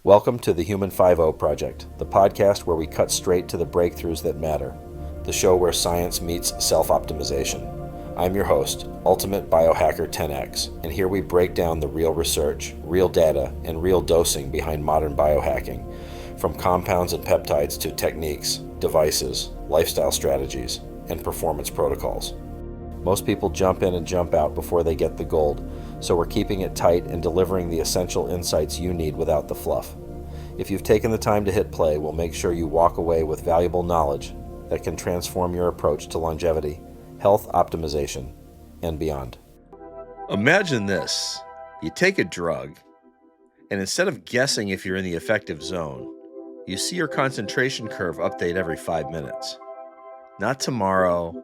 Welcome to the Human 5.0 Project, the podcast where we cut straight to the breakthroughs that matter, the show where science meets self-optimization. I'm your host, Ultimate Biohacker 10X, and here we break down the real research, real data, and real dosing behind modern biohacking, from compounds and peptides to techniques, devices, lifestyle strategies, and performance protocols. Most people jump in and jump out before they get the gold, so we're keeping it tight and delivering the essential insights you need without the fluff. If you've taken the time to hit play, we'll make sure you walk away with valuable knowledge that can transform your approach to longevity, health optimization, and beyond. Imagine this. You take a drug, and instead of guessing if you're in the effective zone, you see your concentration curve update every 5 minutes. Not tomorrow,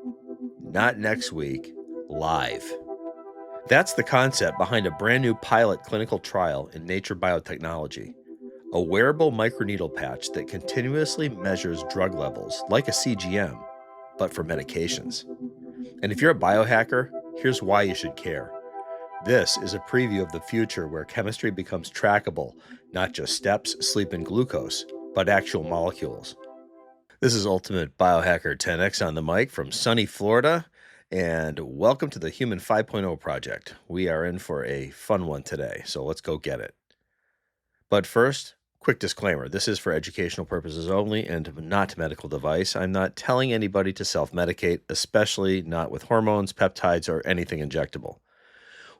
not next week, live. That's the concept behind a brand new pilot clinical trial in Nature Biotechnology, a wearable microneedle patch that continuously measures drug levels like a CGM, but for medications. And if you're a biohacker, here's why you should care. This is a preview of the future where chemistry becomes trackable, not just steps, sleep, and glucose, but actual molecules. This is Ultimate Biohacker 10X on the mic from sunny Florida, and welcome to the Human 5.0 Project. We are in for a fun one today, so let's go get it. But first, quick disclaimer, this is for educational purposes only and not medical device. I'm not telling anybody to self-medicate, especially not with hormones, peptides, or anything injectable.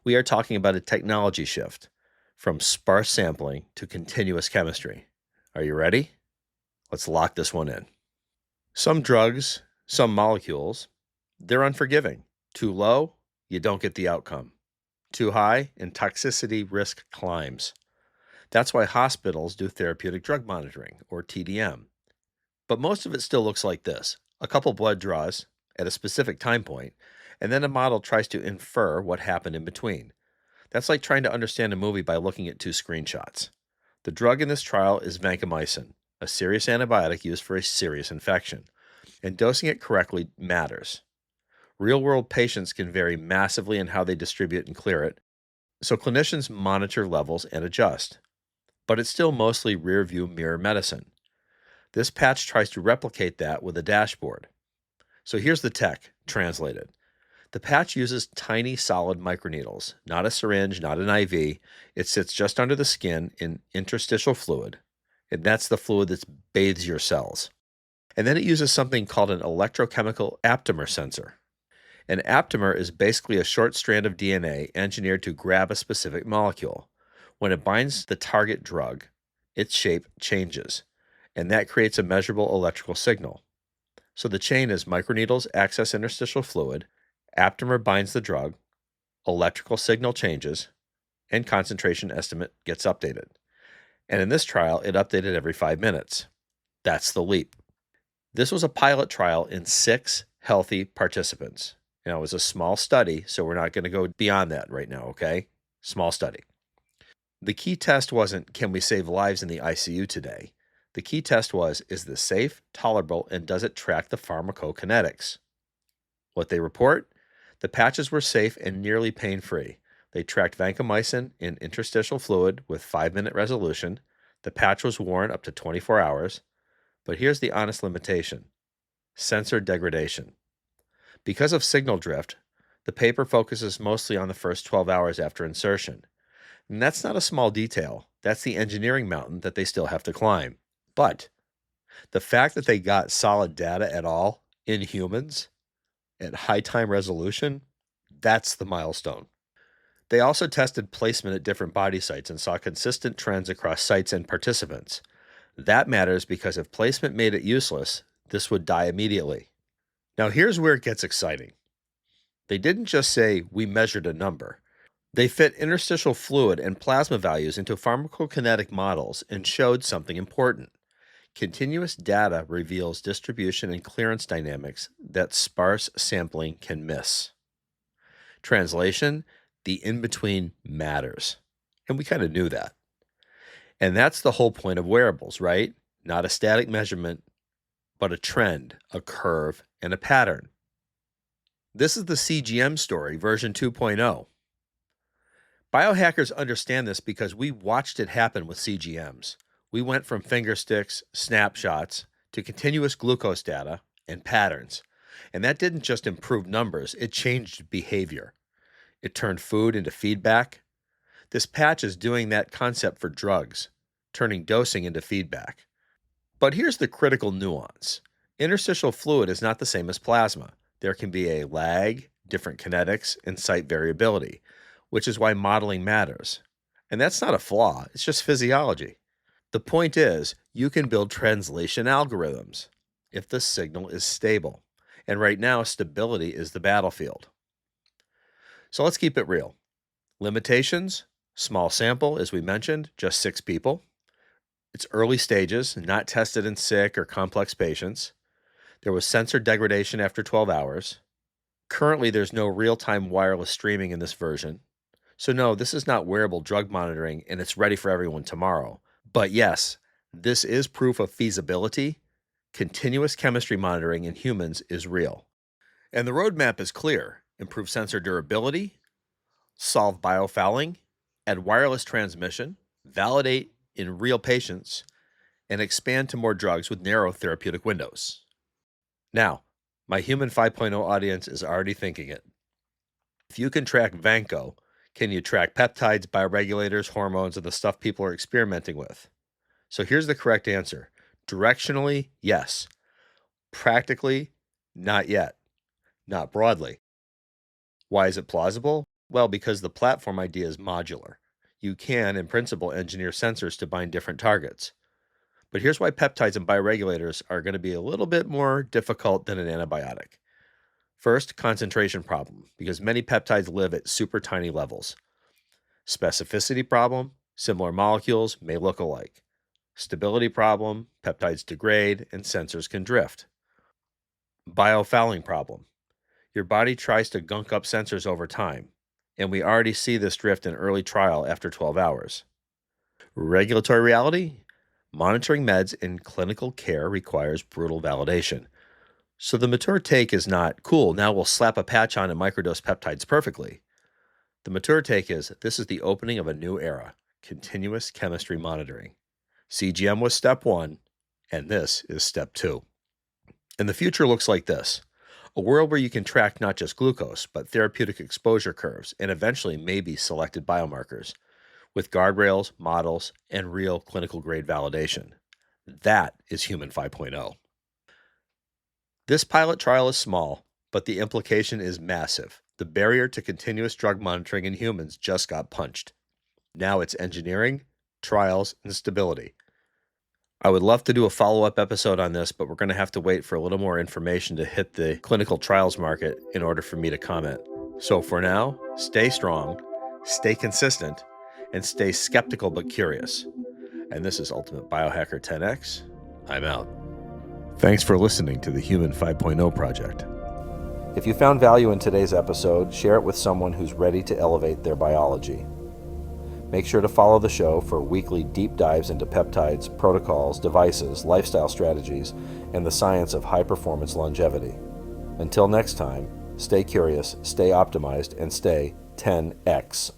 We are talking about a technology shift from sparse sampling to continuous chemistry. Are you ready? Let's lock this one in. Some drugs, some molecules, they're unforgiving. Too low, you don't get the outcome. Too high, and toxicity risk climbs. That's why hospitals do therapeutic drug monitoring, or TDM. But most of it still looks like this. A couple blood draws at a specific time point, and then a model tries to infer what happened in between. That's like trying to understand a movie by looking at two screenshots. The drug in this trial is vancomycin, a serious antibiotic used for a serious infection. And dosing it correctly matters. Real-world patients can vary massively in how they distribute and clear it, so clinicians monitor levels and adjust. But it's still mostly rear-view mirror medicine. This patch tries to replicate that with a dashboard. So here's the tech, translated. The patch uses tiny solid microneedles, not a syringe, not an IV. It sits just under the skin in interstitial fluid, and that's the fluid that bathes your cells. And then it uses something called an electrochemical aptamer sensor. An aptamer is basically a short strand of DNA engineered to grab a specific molecule. When it binds the target drug, its shape changes, and that creates a measurable electrical signal. So the chain is microneedles access interstitial fluid, aptamer binds the drug, electrical signal changes, and concentration estimate gets updated. And in this trial, it updated every 5 minutes. That's the leap. This was a pilot trial in 6 healthy participants. Now, it was a small study, so we're not going to go beyond that right now, okay? Small study. The key test wasn't, can we save lives in the ICU today? The key test was, is this safe, tolerable, and does it track the pharmacokinetics? What they report? The patches were safe and nearly pain-free. They tracked vancomycin in interstitial fluid with 5-minute resolution. The patch was worn up to 24 hours. But here's the honest limitation: sensor degradation. Because of signal drift, the paper focuses mostly on the first 12 hours after insertion. And that's not a small detail. That's the engineering mountain that they still have to climb. But the fact that they got solid data at all in humans at high time resolution, that's the milestone. They also tested placement at different body sites and saw consistent trends across sites and participants. That matters because if placement made it useless, this would die immediately. Now here's where it gets exciting. They didn't just say, we measured a number. They fit interstitial fluid and plasma values into pharmacokinetic models and showed something important. Continuous data reveals distribution and clearance dynamics that sparse sampling can miss. Translation, the in-between matters. And we kind of knew that. And that's the whole point of wearables, right? Not a static measurement, but a trend, a curve, and a pattern. This is the CGM story, version 2.0. Biohackers understand this because we watched it happen with CGMs. We went from finger sticks, snapshots, to continuous glucose data and patterns. And that didn't just improve numbers, it changed behavior. It turned food into feedback. This patch is doing that concept for drugs, turning dosing into feedback. But here's the critical nuance. Interstitial fluid is not the same as plasma. There can be a lag, different kinetics, and site variability, which is why modeling matters. And that's not a flaw, it's just physiology. The point is, you can build translation algorithms if the signal is stable. And right now, stability is the battlefield. So let's keep it real. Limitations, small sample, as we mentioned, just 6 people. It's early stages, not tested in sick or complex patients. There was sensor degradation after 12 hours. Currently, there's no real-time wireless streaming in this version. So no, this is not wearable drug monitoring, and it's ready for everyone tomorrow. But yes, this is proof of feasibility. Continuous chemistry monitoring in humans is real. And the roadmap is clear. Improve sensor durability, solve biofouling, add wireless transmission, validate in real patients, and expand to more drugs with narrow therapeutic windows. Now, my Human 5.0 audience is already thinking it. If you can track Vanco, can you track peptides, bioregulators, hormones, and the stuff people are experimenting with? So here's the correct answer. Directionally, yes. Practically, not yet. Not broadly. Why is it plausible? Well, because the platform idea is modular. You can, in principle, engineer sensors to bind different targets. But here's why peptides and bioregulators are going to be a little bit more difficult than an antibiotic. First, concentration problem, because many peptides live at super tiny levels. Specificity problem, similar molecules may look alike. Stability problem, peptides degrade and sensors can drift. Biofouling problem. Your body tries to gunk up sensors over time, and we already see this drift in early trial after 12 hours. Regulatory reality. Monitoring meds in clinical care requires brutal validation. So the mature take is not, cool, now we'll slap a patch on and microdose peptides perfectly. The mature take is, this is the opening of a new era, continuous chemistry monitoring. CGM was step 1, and this is step 2. And the future looks like this. A world where you can track not just glucose, but therapeutic exposure curves, and eventually maybe selected biomarkers, with guardrails, models, and real clinical grade validation. That is Human 5.0. This pilot trial is small, but the implication is massive. The barrier to continuous drug monitoring in humans just got punched. Now it's engineering, trials, and stability. I would love to do a follow-up episode on this, but we're going to have to wait for a little more information to hit the clinical trials market in order for me to comment. So for now, stay strong, stay consistent, and stay skeptical but curious. And this is Ultimate Biohacker 10X. I'm out. Thanks for listening to the Human 5.0 project. If you found value in today's episode, share it with someone who's ready to elevate their biology. Make sure to follow the show for weekly deep dives into peptides, protocols, devices, lifestyle strategies, and the science of high-performance longevity. Until next time, stay curious, stay optimized, and stay 10X.